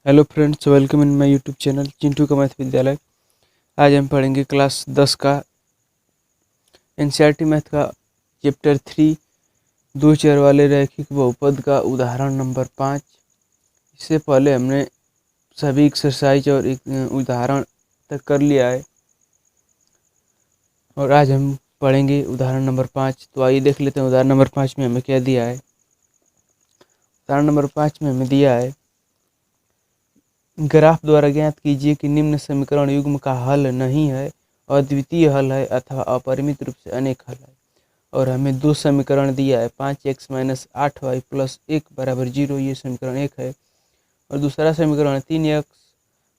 Hello friends, welcome in my YouTube channel Chintu का math विद्यालय। आज हम पढ़ेंगे क्लास 10 का एनसीईआरटी मैथ का चैप्टर 3 दो चर वाले रैखिक बहुपद का उदाहरण नंबर 5। इससे पहले हमने सभी एक्सरसाइज और उदाहरण तक कर लिया है और आज हम पढ़ेंगे उदाहरण नंबर 5। तो आइए देख लेते हैं उदाहरण नंबर 5 में हमें क्या दिया है। उदाहरण नंबर 5 में हमें दिया है, ग्राफ द्वारा ज्ञात कीजिए कि निम्न समीकरण युग्म का हल नहीं है, अद्वितीय हल है अथवा अपरिमित रूप से अनेक हल है। और हमें दो समीकरण दिया है, 5x माइनस 8y प्लस 1 बराबर 0, ये समीकरण 1 है। और दूसरा समीकरण 3x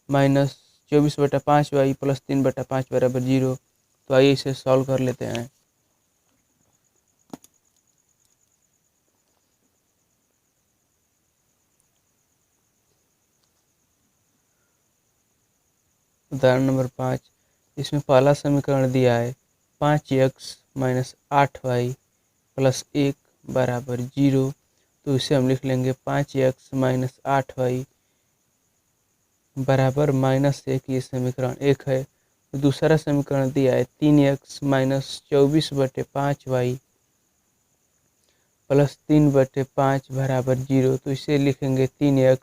माइनस 24/5y प्लस 3/5 बराबर 0। तो आइए इसे सॉल्व कर लेते हैं। उदाहरण नंबर 5, इसमें पहला समीकरण दिया है 5x माइनस 8y प्लस 1 बराबर 0। तो इसे हम लिख लेंगे 5x माइनस 8y बराबर -1, ये समीकरण 1 है। तो दूसरा समीकरण दिया है 3x माइनस 24/5y प्लस 3/5 बराबर 0। तो इसे लिखेंगे 3x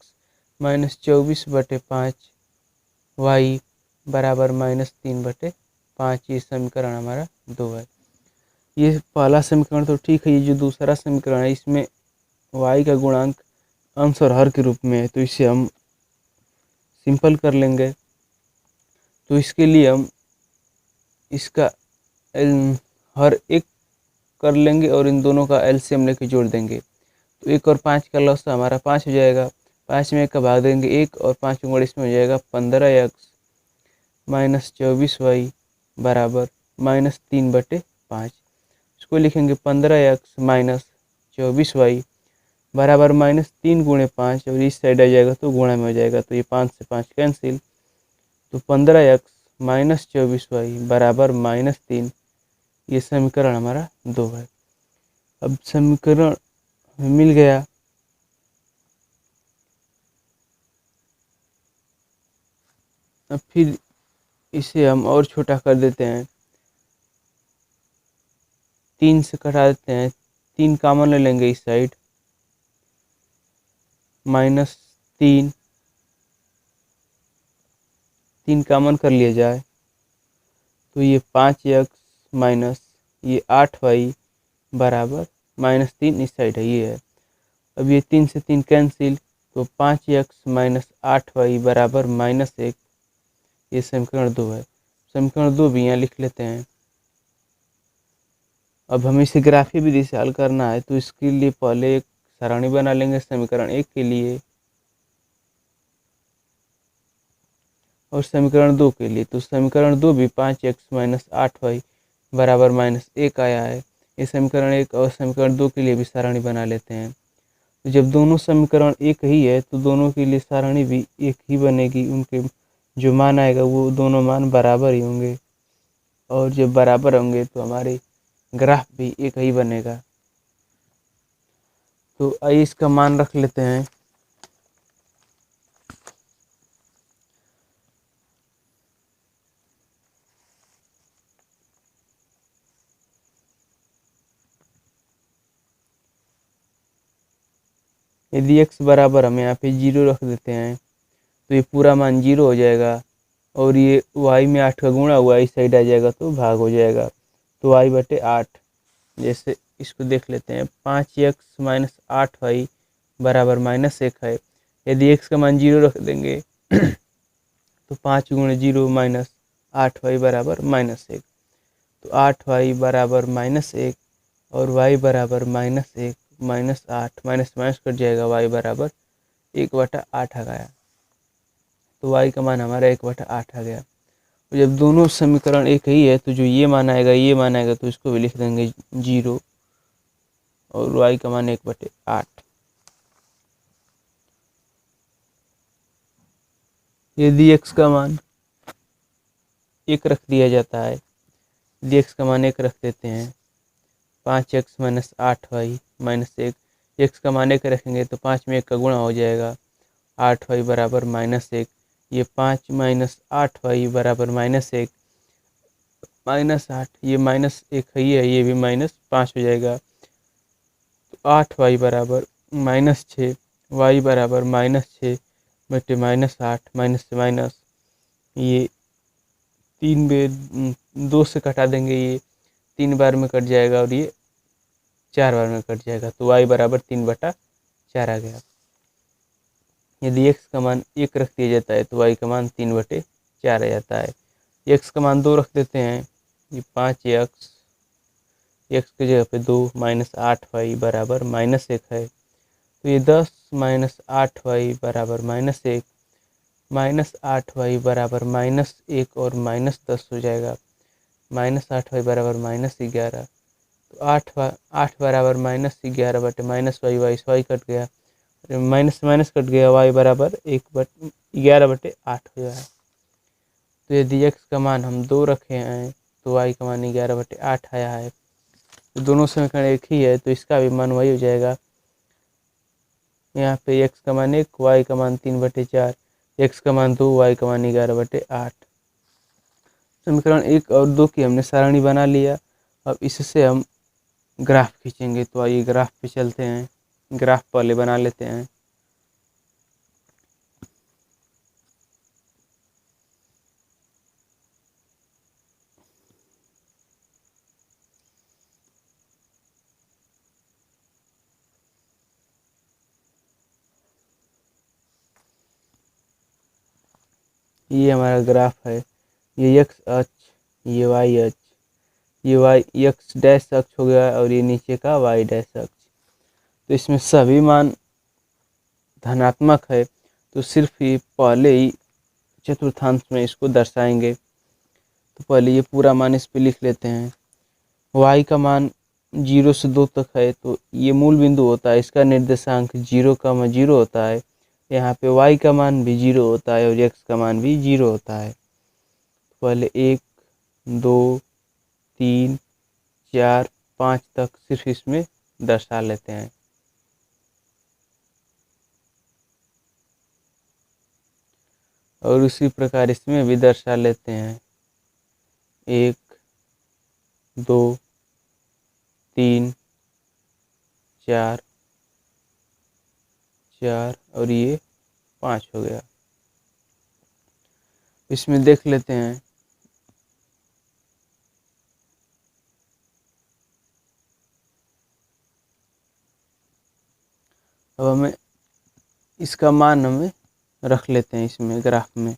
माइनस 24/5y बराबर -3/5, ये समीकरण हमारा 2 है। ये पहला समीकरण तो ठीक है। ये जो दूसरा समीकरण है इसमें y का गुणांक अंश और हर के रूप में है, तो इसे हम सिंपल कर लेंगे। तो इसके लिए हम इसका हर एक कर लेंगे और इन दोनों का एलसीएम लेके जोड़ देंगे। तो 1 और 5 का लॉस हमारा 5 हो जाएगा। 5 में 1 का भाग देंगे 1 और 5 गुणा इसमें हो जाएगा 15x माइनस 24y बराबर -3/5। इसको लिखेंगे 15x माइनस 24y बराबर -3 गुणे 5, और इस साइड आ जाएगा तो गुणा में हो जाएगा, तो ये 5 से 5 कैंसिल। तो 15x माइनस 24y बराबर -3, ये समीकरण हमारा 2 है। अब समीकरण मिल गया। अब फिर इसे हम और छोटा कर देते हैं, 3 से घटा देते हैं, 3 कॉमन ले लेंगे इस साइड, -3 3 कॉमन कर लिया जाए तो ये 5x माइनस ये 8y बराबर -3 इस साइड है, ये है। अब ये 3 से 3 कैंसिल, तो 5x माइनस 8y बराबर -1, ये समीकरण 2 है। समीकरण 2 भी यहाँ लिख लेते हैं। अब हमें इसे ग्राफीय विधि से हल करना है, तो इसके लिए पहले एक सरणी बना लेंगे समीकरण 1 के लिए और समीकरण 2 के लिए। तो समीकरण 2 भी 5x माइनस 8y बराबर -1 आया है। ये समीकरण 1 और समीकरण 2 के लिए भी सारणी बना लेते हैं। तो जब दोनों समीकरण एक ही है तो दोनों के लिए सारणी भी एक ही बनेगी। उनके जो मान आएगा वो दोनों मान बराबर ही होंगे, और जब बराबर होंगे तो हमारे ग्राफ भी एक ही बनेगा। तो आइए इसका मान रख लेते हैं। यदि x बराबर हम यहाँ पे 0 रख देते हैं तो ये पूरा मान 0 हो जाएगा, और ये y में 8 का गुणा हुआ इस साइड आ जाएगा तो भाग हो जाएगा, तो y/8। जैसे इसको देख लेते हैं, 5x माइनस 8y बराबर -1 है। यदि x का मान 0 रख देंगे तो 5 गुणे 0 माइनस 8y बराबर -1, तो 8y बराबर -1 और y बराबर -1, -8 माइनस माइनस कट जाएगा, y बराबर 1/8 आ गया। तो y का मान हमारा 1/8 आ गया। तो जब दोनों समीकरण एक ही है तो जो ये मान आएगा तो इसको भी लिख देंगे 0, और y का मान 1/8। यदि x का मान 1 रख दिया जाता है, यदि x का मान 1 रख देते हैं, 5x minus 8y minus 1, x का मान 1 रखेंगे तो 5 में 1 का गुणा हो जाएगा, 8y बराबर -1, ये 5 माइनस 8y बराबर -1, -8, ये -1 है, ये भी -5 हो जाएगा। तो 8y बराबर -6, y बराबर -6 बटे -8, माइनस से माइनस, ये 3 बार 2 से कटा देंगे, ये 3 बार में कट जाएगा और ये 4 बार में कट जाएगा, तो y बराबर 3/4 आ गया। यदि x का मान 1 रख दिया जाता है तो y का मान 3/4 आ जाता है। x का मान 2 रख देते हैं, ये 5x, x की जगह पे 2 माइनस 8y बराबर -1 है, तो ये 10 माइनस 8y बराबर -1, -8y बराबर -1 और -10 हो जाएगा, -8y बराबर -11, तो 8 बराबर -11 बटे -y कट गया, माइनस से माइनस कट गया, y बराबर 11/8 हो गया। तो यदि x का मान हम 2 रखे हैं तो y का मान 11/8 आया है। तो दोनों समीकरण एक ही है, तो इसका भी मान वही हो जाएगा। यहाँ पे x का मान 1, y का मान 3/4, x का मान 2, y का मान 11/8। समीकरण 1 और 2 की हमने सारणी बना लिया। अब इससे हम ग्राफ खींचेंगे, तो आइए ग्राफ पे चलते हैं। ग्राफ पहले बना लेते हैं। ये हमारा ग्राफ है, ये x अक्ष, ये y अक्ष, ये y x डैश अक्ष हो गया और ये नीचे का y डैश अक्ष। तो इसमें सभी मान धनात्मक है, तो सिर्फ ये पहले ही चतुर्थांश में इसको दर्शाएंगे। तो पहले ये पूरा मान इस पे लिख लेते हैं। y का मान 0 से 2 तक है, तो ये मूल बिंदु होता है, इसका निर्देशांक 0,0 होता है। यहाँ पे y का मान भी 0 होता है और x का मान भी 0 होता है। पहले 1, 2, 3, 4, 5 तक सिर्फ इसमें दर्शा लेते हैं। और उसी प्रकार इसमें भी दर्शा लेते हैं। 1, 2, 3, 4 और ये 5 हो गया। इसमें देख लेते हैं। अब हमें इसका मान हमें रख लेते हैं इसमें ग्राफ में।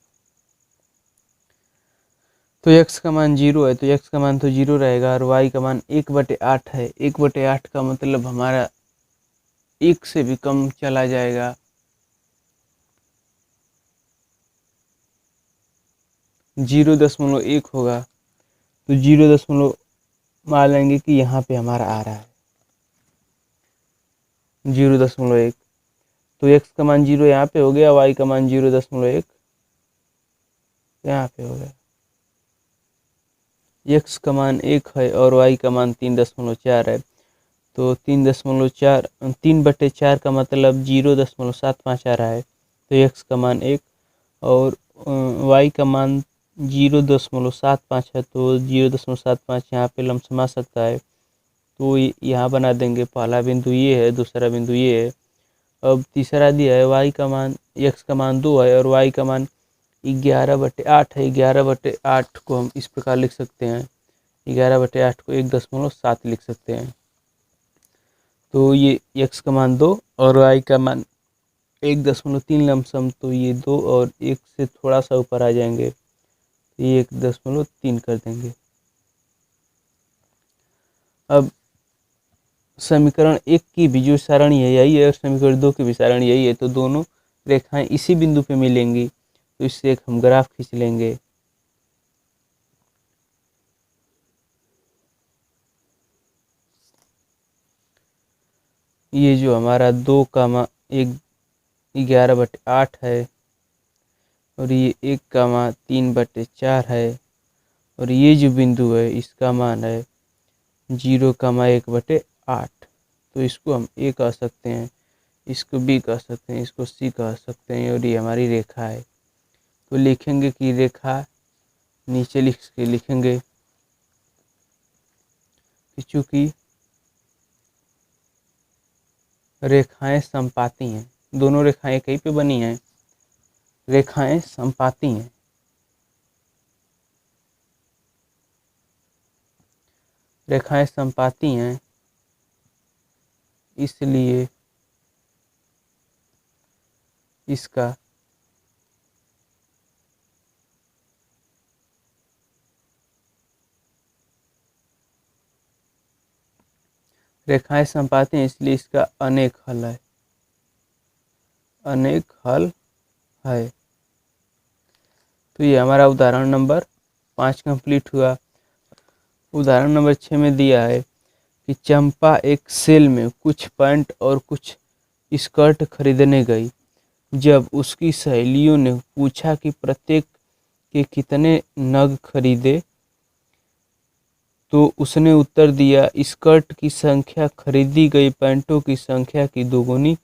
तो x का मान 0 है, तो x का मान तो 0 रहेगा और y का मान 1/8 है। 1/8 का मतलब हमारा 1 से भी कम चला जाएगा। 0.1 होगा, तो 0. मान लेंगे कि यहाँ पे हमारा आ रहा है 0.1। तो x का मान 0 यहाँ पे हो गया, y का मान 0.1 यहाँ पे हो गया। x का मान 1 है और y का मान 3.4 है, तो 3/4 का मतलब 0.75 आ रहा है। तो x का मान 1 और y का मान 0.75 है, तो 0.75 यहाँ पे लमसम आ सकता है, तो यहाँ बना देंगे। पहला बिंदु ये है, दूसरा बिंदु ये है। अब तीसरा दिया है y का मान, x का मान 2 है और y का मान 11/8 है। 11/8 को हम इस प्रकार लिख सकते हैं, 11/8 को 1.7 लिख सकते हैं। तो ये x का मान 2 और y का मान 1.3 लमसम, तो ये 2 और 1 से थोड़ा सा ऊपर आ जाएंगे, तो ये 1.3 कर देंगे। अब समीकरण 1 की भी जो सारणी है यही है और समीकरण 2 की भी सारणी यही है, तो दोनों रेखाएं इसी बिंदु पे मिलेंगी, तो इससे एक हम ग्राफ खींच लेंगे। ये जो हमारा 2 का मान 11/8 है और ये 1 का मान 3/4 है और ये जो बिंदु है इसका मान है 0,1/8। तो इसको हम ए कह सकते हैं, इसको बी कह सकते हैं, इसको सी कह सकते हैं, और ये हमारी रेखा है। तो लिखेंगे कि रेखा, नीचे लिखेंगे कि चूंकि रेखाएं समपाती हैं, दोनों रेखाएं कहीं पे बनी हैं, रेखाएं समपाती हैं, रेखाएं समपाती हैं, इसलिए इसका रेखाएं समपाती हैं इसलिए इसका अनेक हल है, अनेक हल है। तो ये हमारा उदाहरण नंबर 5 कंप्लीट हुआ। उदाहरण नंबर 6 में दिया है कि चंपा एक सेल में कुछ पैंट और कुछ स्कर्ट खरीदने गई। जब उसकी सहेलियों ने पूछा कि प्रत्येक के कितने नग खरीदे, तो उसने उत्तर दिया, स्कर्ट की संख्या खरीदी गई पैंटों की संख्या की दोगुनी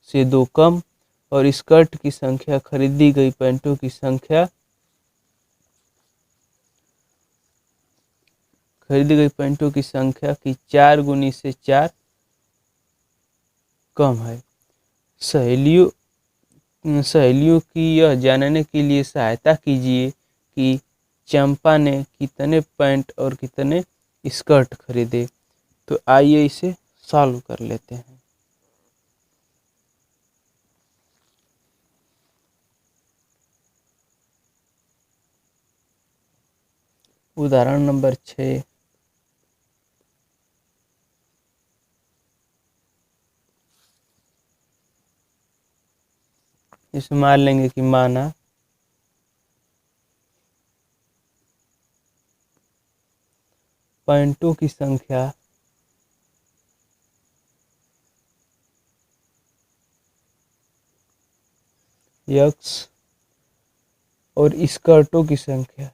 से 2 कम, और स्कर्ट की संख्या खरीदी गई पैंटों की संख्या की 4 गुनी से 4 कम है। सहेलियों की यह जानने के लिए सहायता कीजिए कि चंपा ने कितने पैंट और कितने स्कर्ट खरीदे। तो आइए इसे सॉल्व कर लेते हैं। उदाहरण नंबर 6, इसमें मान लेंगे कि माना पैंटों की संख्या x और स्कर्टों की संख्या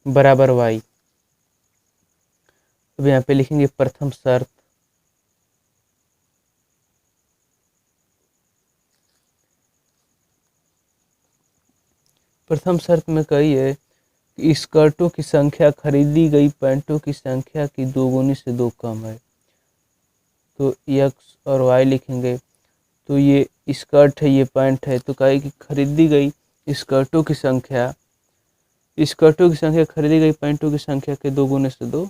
बराबर y। अब यहाँ पे लिखेंगे प्रथम शर्त, प्रथम शर्त में कही है कि स्कर्टों की संख्या खरीदी गई पैंटों की संख्या की 2 गुनी से 2 कम है। तो x और y लिखेंगे। तो ये स्कर्ट है, ये पैंट है, तो कहे कि खरीदी गई स्कर्टों की संख्या खरीदी गई पैंटों की संख्या के 2 गुने से 2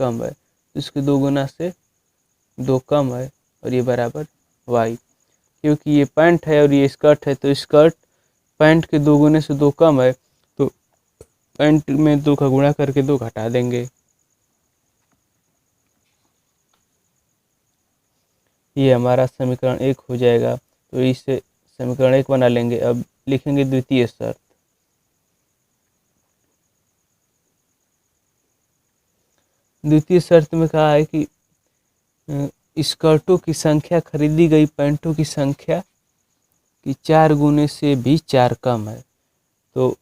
कम है। तो इसके 2 गुना से 2 कम है, और ये बराबर y। क्योंकि ये पैंट है और ये स्कर्ट है, तो स्कर्ट पैंट के 2 गुने से 2 कम है, तो पैंट में 2 का गुणा करके 2 घटा देंगे। ये हमारा समीकरण 1 हो जाएगा। तो इसे समीकरण 1 बना लेंगे। अब लिखेंगे द्वितीय शर्त। द्वितीय शर्त में कहा है कि स्कर्टों की संख्या खरीदी गई पैंटों की संख्या की 4 गुने से भी 4 कम है। तो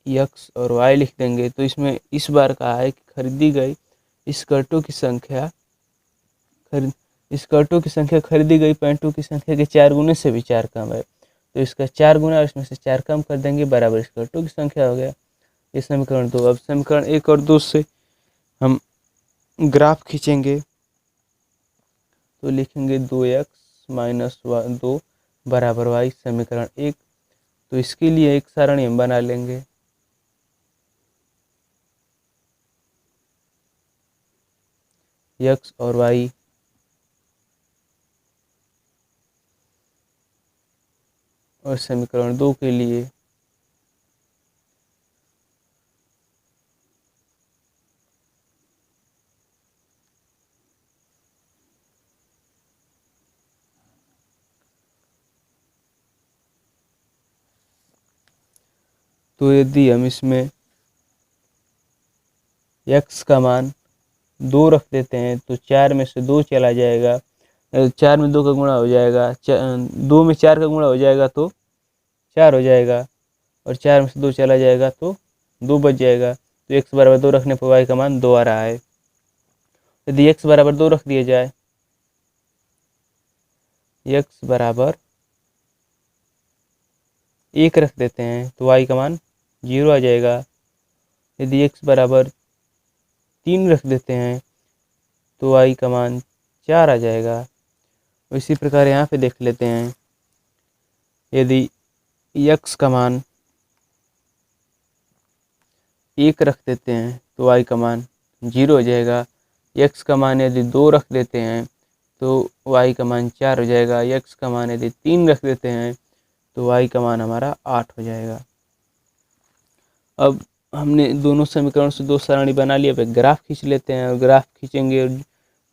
x और y लिख देंगे। तो इसमें इस बार कहा है कि खरीदी गई स्कर्टों की संख्या खरीदी गई पैंटों की संख्या के 4 गुने से भी 4 कम है। तो इसका 4 गुना और इसमें से 4 कम कर देंगे, बराबर स्कर्टों की संख्या हो गया। ये समीकरण 2। अब समीकरण 1 और 2 से हम ग्राफ खींचेंगे। तो लिखेंगे 2x माइनस 2 बराबर y, समीकरण 1। तो इसके लिए एक सारणी हम बना लेंगे। x और y और समीकरण 2 के लिए तो यदि हम इसमें x का मान 2 रख देते हैं तो 4 में से 2 चला जाएगा, 4 में 2 का गुणा हो जाएगा, 2 में 4 का गुणा हो जाएगा तो 4 हो जाएगा, और 4 में से 2 चला जाएगा तो 2 बच जाएगा। तो x बराबर 2 रखने पर y का मान 2 आ रहा है। यदि x बराबर 2 रख दिया जाए, x बराबर 1 रख देते हैं तो y का मान 0 आ जाएगा। यदि x बराबर 3 रख देते हैं तो y का मान 4 आ जाएगा। इसी प्रकार यहाँ पे देख लेते हैं, यदि x का मान 1 रख देते हैं तो y का मान 0 हो जाएगा। x का मान यदि 2 रख देते हैं तो y का मान 4 हो जाएगा। x का मान यदि 3 रख देते हैं तो y का मान हमारा 8 हो जाएगा। अब हमने दोनों समीकरण से 2 सारणी बना लिया। अब एक ग्राफ खींच लेते हैं, और ग्राफ खींचेंगे और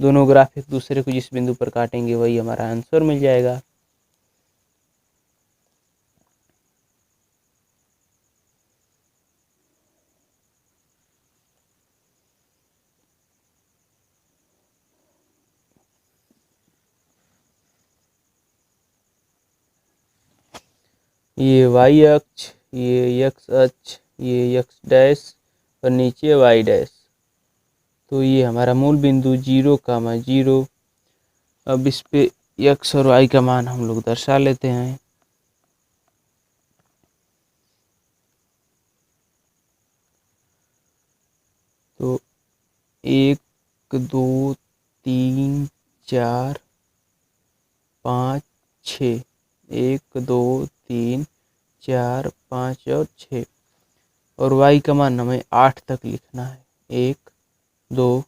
दोनों ग्राफ एक दूसरे को जिस बिंदु पर काटेंगे वही हमारा आंसर मिल जाएगा। ये y अक्ष, ये x अक्ष, ये x डैश और नीचे y डैश। तो ये हमारा मूल बिंदु 0, 0। अब इस पे x और y का मान हम लोग दर्शा लेते हैं। तो 1, 2, 3, 4, 5, 6। 1, 2, 3, 4, 5 और 6। और y का मान हमें 8 तक लिखना है। 1, 2,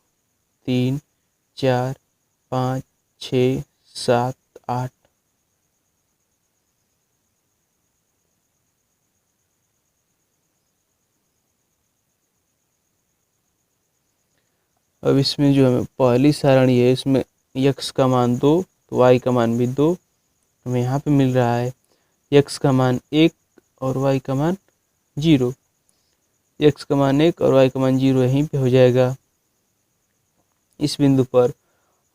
3, 4, 5, 6, 7, 8। अब इसमें जो हमें पहली सारणी है, इसमें x का मान 2 तो y का मान भी 2 हमें यहाँ पे मिल रहा है। x का मान 1 और y का मान 0। x का मान 1 और y का मान 0 यहीं पे हो जाएगा इस बिंदु पर।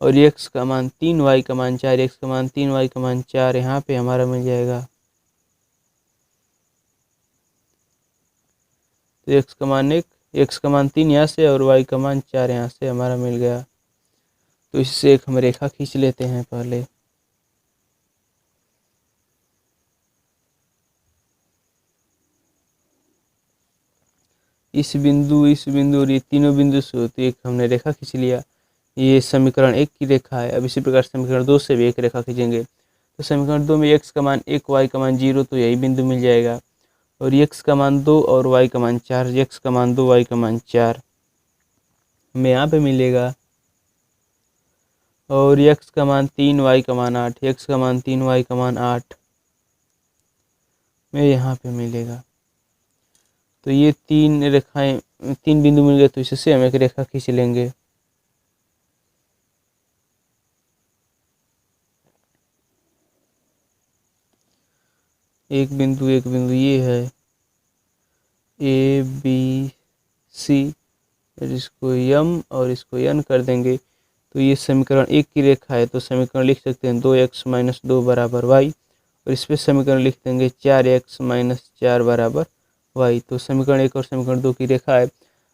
और x का मान 3, y का मान 4, x का मान 3, y का मान 4 यहाँ पे हमारा मिल जाएगा। तो x का मान 1, x का मान 3 यहाँ से और y का मान 4 यहाँ से हमारा मिल गया। तो इससे एक हम रेखा खींच लेते हैं पहले। इस बिंदु और ये तीनों बिंदु से होती एक हमने रेखा खींच लिया। ये समीकरण 1 की रेखा है। अब इसी प्रकार समीकरण 2 से भी एक रेखा खींचेंगे। तो समीकरण 2 में x का मान 1, y का मान 0 तो यही बिंदु मिल जाएगा। और x का मान 2 और y का मान 4, x का मान 2, y का मान 4 हमें यहाँ पे मिलेगा। और x का मान 3, y का मान 8, x का मान 3, y का मान 8 में यहाँ पे मिलेगा। तो ये 3 रेखाएं, 3 बिंदु मिल गए, तो इससे हम एक रेखा खींच लेंगे। एक बिंदु ये है ए बी सी, और इसको यम और इसको एन कर देंगे। तो ये समीकरण 1 की रेखा है। तो समीकरण लिख सकते हैं 2x - 2 बराबर y, और इस पर समीकरण लिख देंगे 4x - 4 बराबर y। तो समीकरण 1 और समीकरण 2 की रेखा है।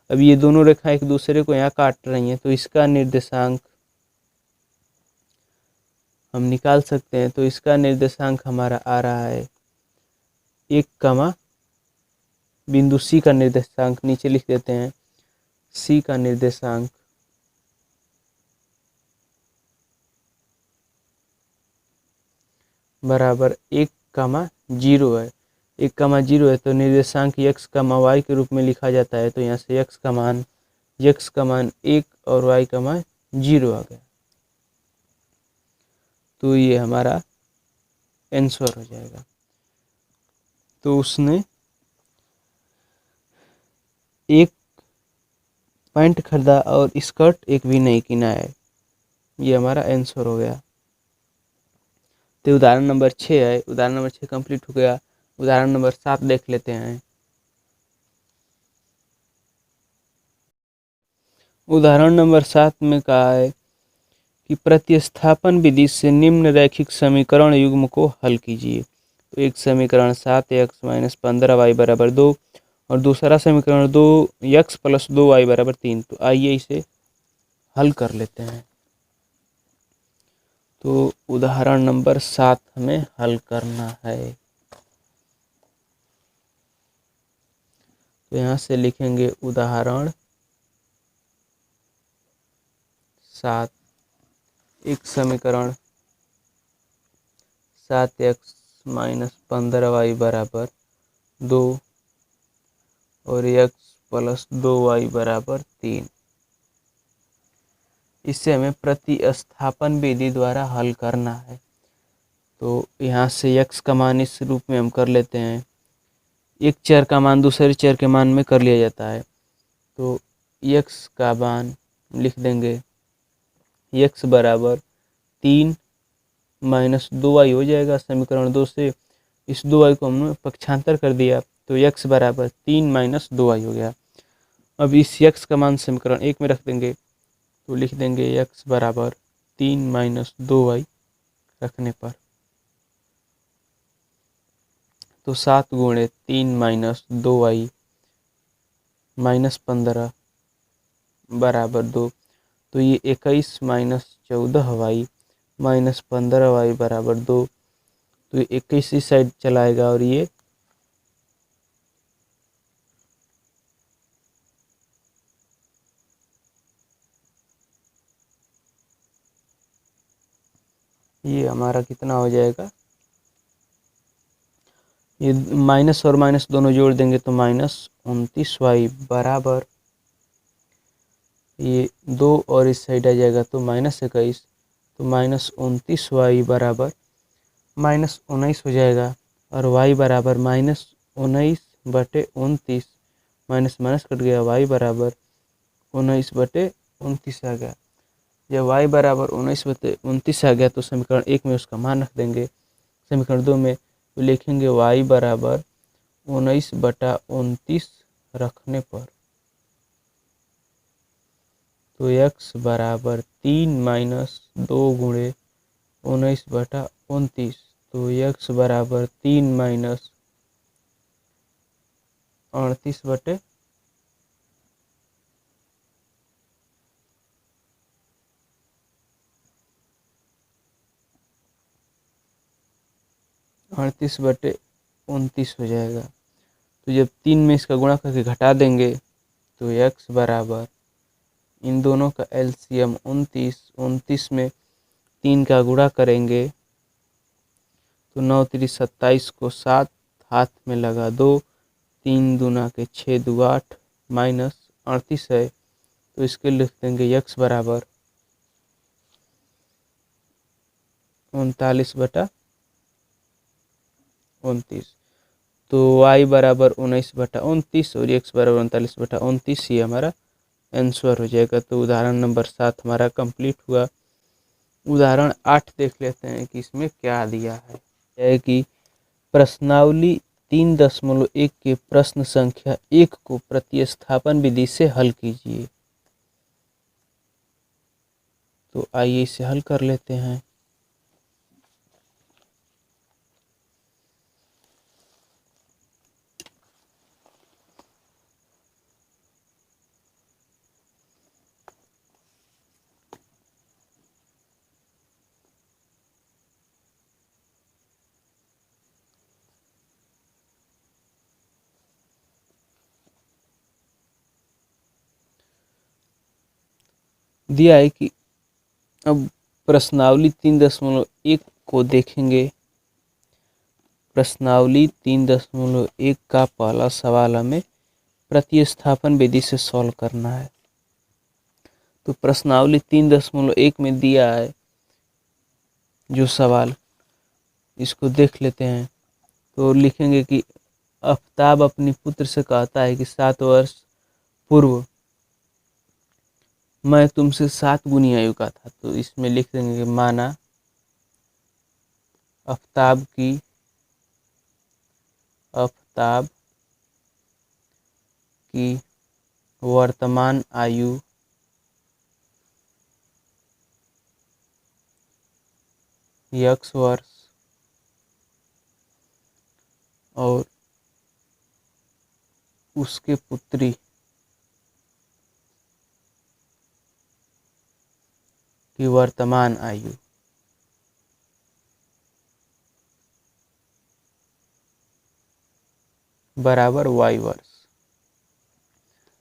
अब ये दोनों रेखाएं एक दूसरे को यहाँ काट रही हैं, तो इसका निर्देशांक हम निकाल सकते हैं। तो इसका निर्देशांक हमारा आ रहा है 1, बिंदु C का निर्देशांक नीचे लिख देते हैं। C का निर्देशांक बराबर 1, 0 है। 1, 0 है तो निर्देशांक x, y के रूप में लिखा जाता है। तो यहाँ से x का मान 1 और y का मान 0 आ गया। तो ये हमारा आंसर हो जाएगा। तो उसने एक पैंट खरीदा और स्कर्ट एक भी नहीं किना है। ये हमारा आंसर हो गया। तो उदाहरण नंबर 6 है। उदाहरण नंबर 6 कंप्लीट हो गया। उदाहरण नंबर 7 देख लेते हैं। उदाहरण नंबर 7 में कहा है कि प्रतिस्थापन विधि से निम्न रैखिक समीकरण युग्म को हल कीजिए। तो एक समीकरण 7x माइनस 15y बराबर 2 और दूसरा समीकरण 2x प्लस 2y बराबर 3। तो आइए इसे हल कर लेते हैं। तो उदाहरण नंबर 7 हमें हल करना है। तो यहाँ से लिखेंगे उदाहरण 7। एक समीकरण 7x माइनस 15y बराबर 2 और x प्लस 2y बराबर 3। इसे हमें प्रतिस्थापन विधि द्वारा हल करना है। तो यहाँ से x का मान इस रूप में हम कर लेते हैं। एक चर का मान दूसरे चर के मान में कर लिया जाता है। तो x का मान लिख देंगे, x बराबर 3 माइनस 2y हो जाएगा समीकरण 2 से। इस 2y को हमने पक्षांतर कर दिया तो x बराबर 3 माइनस 2y हो गया। अब इस x का मान समीकरण 1 में रख देंगे। तो लिख देंगे x बराबर 3 माइनस 2y रखने पर। तो 7 गुणे 3 माइनस 2y माइनस 15 बराबर 2। तो ये 21 माइनस 14y माइनस 15y बराबर 2। तो ये 21 इस साइड चलाएगा और ये हमारा कितना हो जाएगा, ये माइनस और माइनस दोनों जोड़ देंगे तो माइनस 29y बराबर ये 2 और इस साइड आ जाएगा तो माइनस 21। तो माइनस 29y बराबर माइनस 19 हो जाएगा और y बराबर माइनस 19/29। माइनस माइनस कट गया, y बराबर 19/29 आ गया। जब y बराबर 19/29 आ गया तो समीकरण 1 में उसका मान रख देंगे। समीकरण 2 में तो लिखेंगे y बराबर 19/29 रखने पर। तो x बराबर 3 माइनस 2 गुणे 19/29। तो x बराबर 3 माइनस 38 बटे 29 हो जाएगा। तो जब 3 में इसका गुणा करके घटा देंगे तो x बराबर इन दोनों का एलसीएम 29 में 3 का गुणा करेंगे तो 9 3 27 को 7 हाथ में लगा 2, 3 दूना के 6 2 8 माइनस 38 है। तो इसके लिख देंगे x बराबर 39/29। तो y बराबर 19/29 और x बराबर 39/29 ये हमारा आंसर हो जाएगा। तो उदाहरण नंबर 7 हमारा कंप्लीट हुआ। उदाहरण 8 देख लेते हैं कि इसमें क्या दिया है कि प्रश्नावली 3.1 के प्रश्न संख्या 1 को प्रतिस्थापन विधि से हल कीजिए। तो आइए इसे हल कर लेते हैं। दिया है कि अब प्रश्नावली 3.1 को देखेंगे। प्रश्नावली 3.1 का पहला सवाल हमें प्रतिस्थापन विधि से सॉल्व करना है। तो प्रश्नावली 3.1 में दिया है जो सवाल, इसको देख लेते हैं। तो लिखेंगे कि आफ्ताब अपनी पुत्र से कहता है कि 7 वर्ष पूर्व मैं तुमसे 7 गुनी आयु का था। तो इसमें लिख देंगे कि माना आफ्ताब की वर्तमान आयु यक्स वर्ष और उसके पुत्री की वर्तमान आयु बराबर y वर्ष।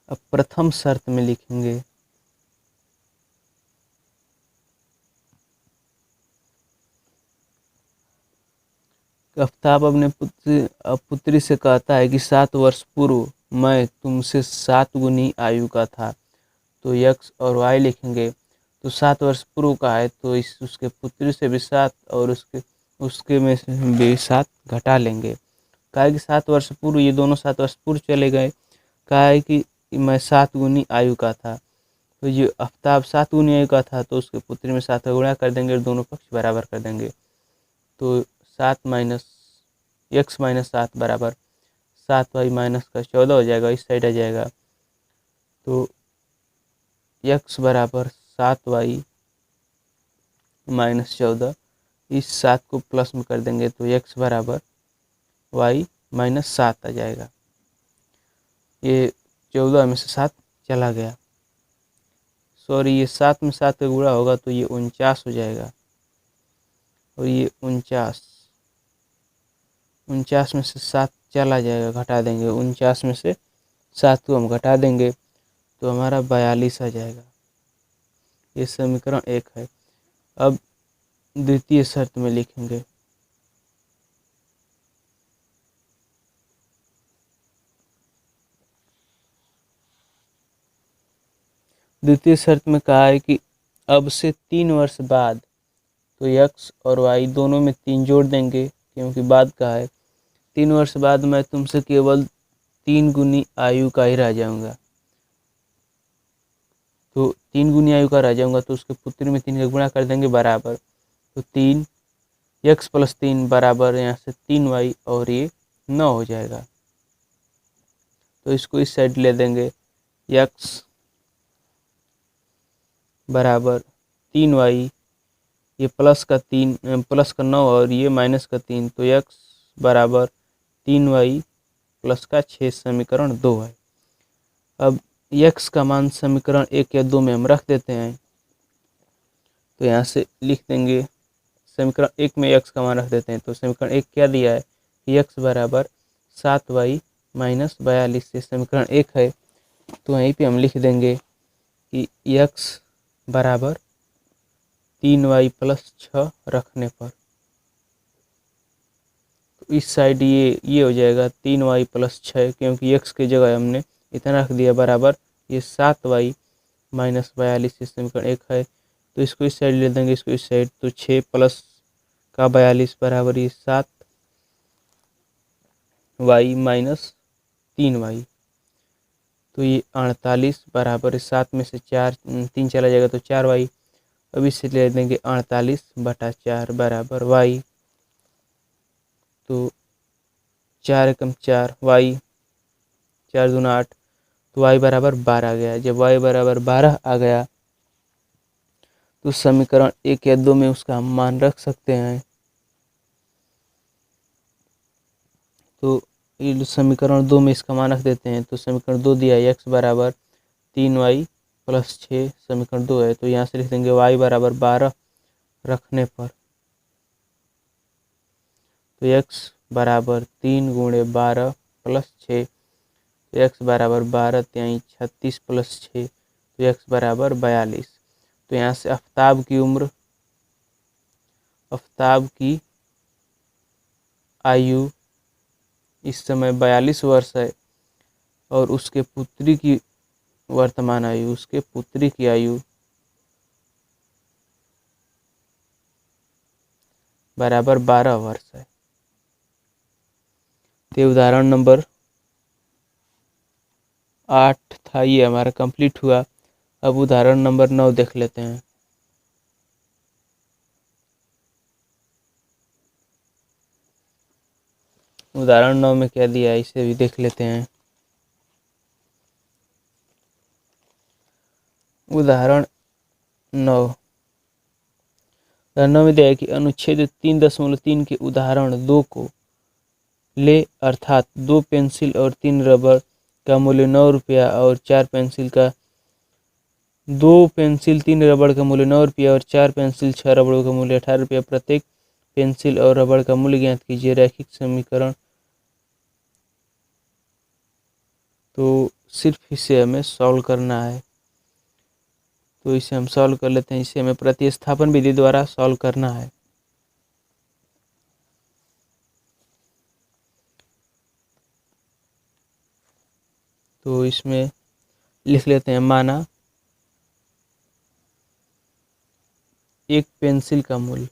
अब प्रथम शर्त में लिखेंगे आफ्ताब अपने पुत्री से कहता है कि 7 वर्ष पूर्व मैं तुमसे 7 गुनी आयु का था, तो यक्स और वाई लिखेंगे। तो 7 वर्ष पूर्व का है तो इस उसके पुत्री से भी 7 और उसके में से भी 7 घटा लेंगे। कहा है कि 7 वर्ष पूर्व, ये दोनों 7 वर्ष पूर्व चले गए। कहा है कि मैं 7 गुनी आयु का था, तो ये आफ्ताब 7 गुनी आयु का था तो उसके पुत्री में 7 का गुणा कर देंगे और दोनों पक्ष बराबर कर देंगे। तो 7 माइनस एक्स माइनस 7 बराबर 7 वाई माइनस का 14 हो जाएगा, इस साइड आ जाएगा। तो एक्स बराबर 7 वाई माइनस 14, इस 7 को प्लस में कर देंगे तो एक्स बराबर वाई माइनस 7 आ जाएगा। ये 14 में से 7 चला गया, सॉरी ये 7 में 7 का गुणा होगा तो ये 49 हो जाएगा। और ये 49 में से 7 चला जाएगा, घटा देंगे। 49 में से 7 को हम घटा देंगे तो हमारा 42 आ जाएगा। ये समीकरण 1 है। अब द्वितीय शर्त में लिखेंगे द्वितीय शर्त में कहा है कि अब से 3 वर्ष बाद, तो यक्स और वाई दोनों में 3 जोड़ देंगे क्योंकि बाद का है। 3 वर्ष बाद मैं तुमसे केवल 3 गुनी आयु का ही रह जाऊंगा। तो 3 गुनी आयु का रह जाऊंगा तो उसके पुत्री में 3 का गुणा कर देंगे बराबर। तो 3 यक्स प्लस 3 बराबर यहाँ से 3 वाई और ये 9 हो जाएगा। तो इसको इस साइड ले देंगे, यक्स बराबर 3 वाई, ये प्लस का 9 और ये माइनस का 3, तो यक्स बराबर 3 वाई प्लस का 6 समीकरण 2 है। अब यक्स का मान समीकरण 1 या 2 में हम रख देते हैं, तो यहाँ से लिख देंगे समीकरण 1 में यक्स का मान रख देते हैं। तो समीकरण 1 क्या दिया है कि यक्स बराबर 7 वाई माइनस 42 से समीकरण 1 है। तो वहीं पे हम लिख देंगे कि यक्स बराबर 3 वाई प्लस 6 रखने पर, तो इस साइड ये हो जाएगा 3 वाई प्लस 6, क्योंकि एक्स की जगह हमने इतना रख दिया बराबर ये 7 वाई माइनस 42 समीकरण 1 है। तो इसको इस साइड ले देंगे, इसको इस साइड, तो 6 प्लस का 42 बराबर ये 7 वाई माइनस 3 वाई, तो ये 48 बराबर 7 में से 3 चला जाएगा तो 4 वाई। अब इससे ले देंगे 48 बटा 4 बराबर वाई, तो 4 एकम 4 वाई, 4 दूना 8, तो वाई बराबर 12 आ गया। जब वाई बराबर 12 आ गया तो समीकरण 1 या 2 में उसका हम मान रख सकते हैं। तो ये समीकरण 2 में इसका मान रख देते हैं, तो समीकरण 2 दिया है एक्स बराबर 3 वाई प्लस 6 समीकरण 2 है। तो यहाँ से लिख देंगे वाई बराबर 12 रखने पर, तो एक्स बराबर 3 गुणे 12 प्लस 6, तो एक्स बराबर 12 त्याई 36 प्लस 6, तो एक्स बराबर 42। तो यहाँ से आफ्ताब की आयु इस समय 42 वर्ष है और उसके पुत्री की वर्तमान आयु, उसके पुत्री की आयु बराबर 12 वर्ष है। तो उदाहरण नंबर 8 था, ये हमारा कंप्लीट हुआ। अब उदाहरण नंबर 9 देख लेते हैं। उदाहरण 9 में क्या दिया है इसे भी देख लेते हैं। उदाहरण 9, 9 में दिया है कि अनुच्छेद 3.3 के उदाहरण 2 को ले, अर्थात 2 पेंसिल और 3 रबड़ का मूल्य 9 रुपया और 4 पेंसिल का 2 पेंसिल 3 रबड़ का मूल्य 9 रुपया और 4 पेंसिल 6 रबड़ों का मूल्य 18 रुपया। प्रत्येक पेंसिल और रबड़ का मूल्य ज्ञात कीजिए। रैखिक समीकरण। तो सिर्फ इसे हमें सॉल्व करना है। तो इसे हम सॉल्व कर लेते हैं। इसे हमें प्रतिस्थापन विधि द्वारा सॉल्व करना है। तो इसमें लिख लेते हैं, माना एक पेंसिल का मूल्य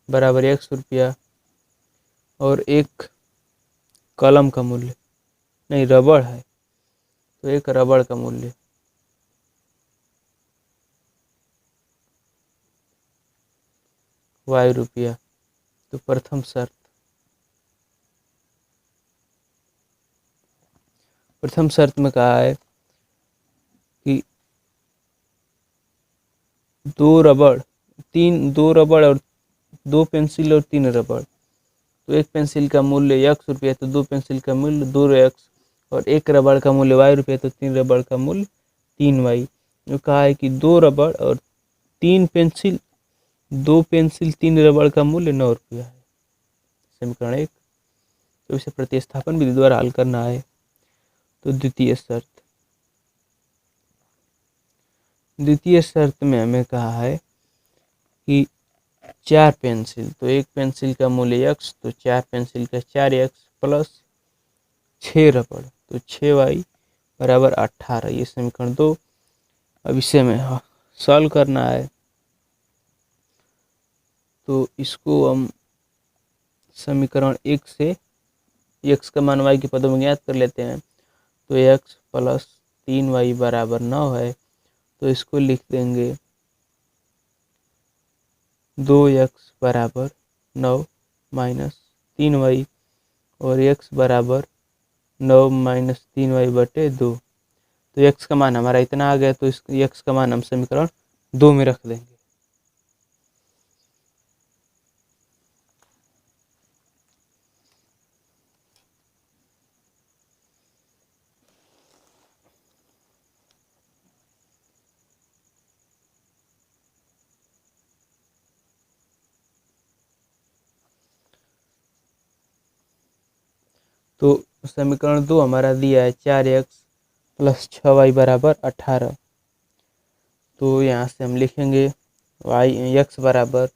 बराबर 100 रुपया और एक कलम का मूल्य, नहीं रबड़ है तो एक रबड़ का मूल्य y रुपया। तो प्रथम शर्त में कहा है कि दो रबड़ और 2 पेंसिल और 3 रबड़। तो एक पेंसिल का मूल्य x रुपया तो 2 पेंसिल का मूल्य 2x और एक रबड़ का मूल्य y रुपया तो 3 रबड़ का मूल्य 3y। जो कहा है कि 2 रबड़ और 3 पेंसिल 2 पेंसिल 3 रबड़ का मूल्य 9 रुपया है। समीकरण 1। तो इसे प्रतिस्थापन विधि द्वारा हल करना है। तो द्वितीय शर्त में हमें कहा है कि 4 पेंसिल, तो एक पेंसिल का मूल्य x तो 4 पेंसिल का 4x प्लस 6 रबड़ तो 6y बराबर 18। ये समीकरण 2। अब इसे हमें सॉल्व करना है। तो इसको हम समीकरण 1 से x का मान y के पदों में ज्ञात कर लेते हैं। तो x प्लस 3y बराबर 9 है। तो इसको लिख देंगे 2x बराबर 9 माइनस 3y और x बराबर 9 माइनस 3y बटे 2। तो x का मान हमारा इतना आ गया। तो इस x का मान हम समीकरण 2 में रख देंगे। तो समीकरण 2 हमारा दिया है 4x प्लस 6y बराबर 18। तो यहाँ से हम लिखेंगे x बराबर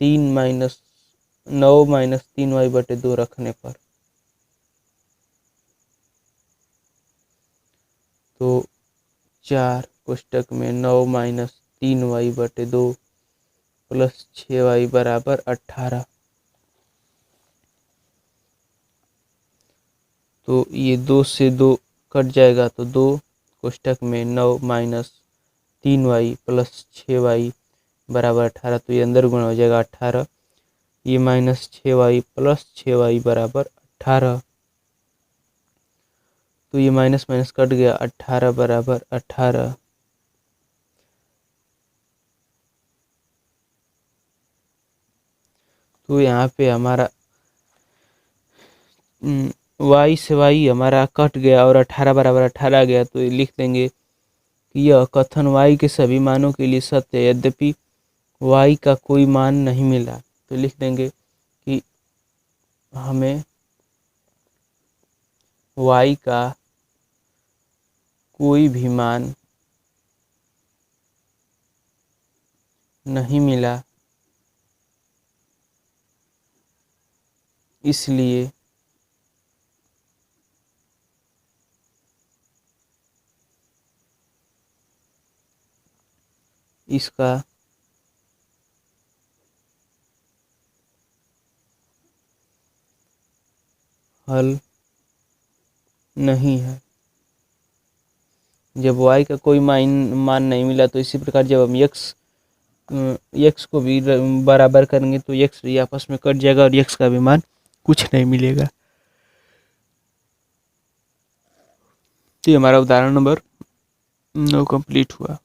9 माइनस 3y बटे 2 रखने पर। तो 4 कोष्टक में 9 माइनस 3y बटे 2 प्लस 6y बराबर 18। तो ये 2 से 2 कट जाएगा तो 2 कोष्टक में 9 माइनस 3y प्लस 6y बराबर 18। तो ये अंदर गुणा हो जाएगा 18। ये माइनस 6y प्लस 6y बराबर 18। तो ये माइनस माइनस कट गया, 18 बराबर 18। तो यहाँ पे हमारा y से y हमारा कट गया और 18 बराबर 18 आ गया। तो ये लिख देंगे कि यह कथन y के सभी मानों के लिए सत्य है यद्यपि y का कोई मान नहीं मिला। तो लिख देंगे कि हमें y का कोई भी मान नहीं मिला, इसलिए इसका हल नहीं है। जब y का कोई मान नहीं मिला तो इसी प्रकार जब हम x को भी बराबर करेंगे तो x भी आपस में कट जाएगा और x का भी मान कुछ नहीं मिलेगा। तो ये हमारा उदाहरण नंबर 9 कंप्लीट हुआ।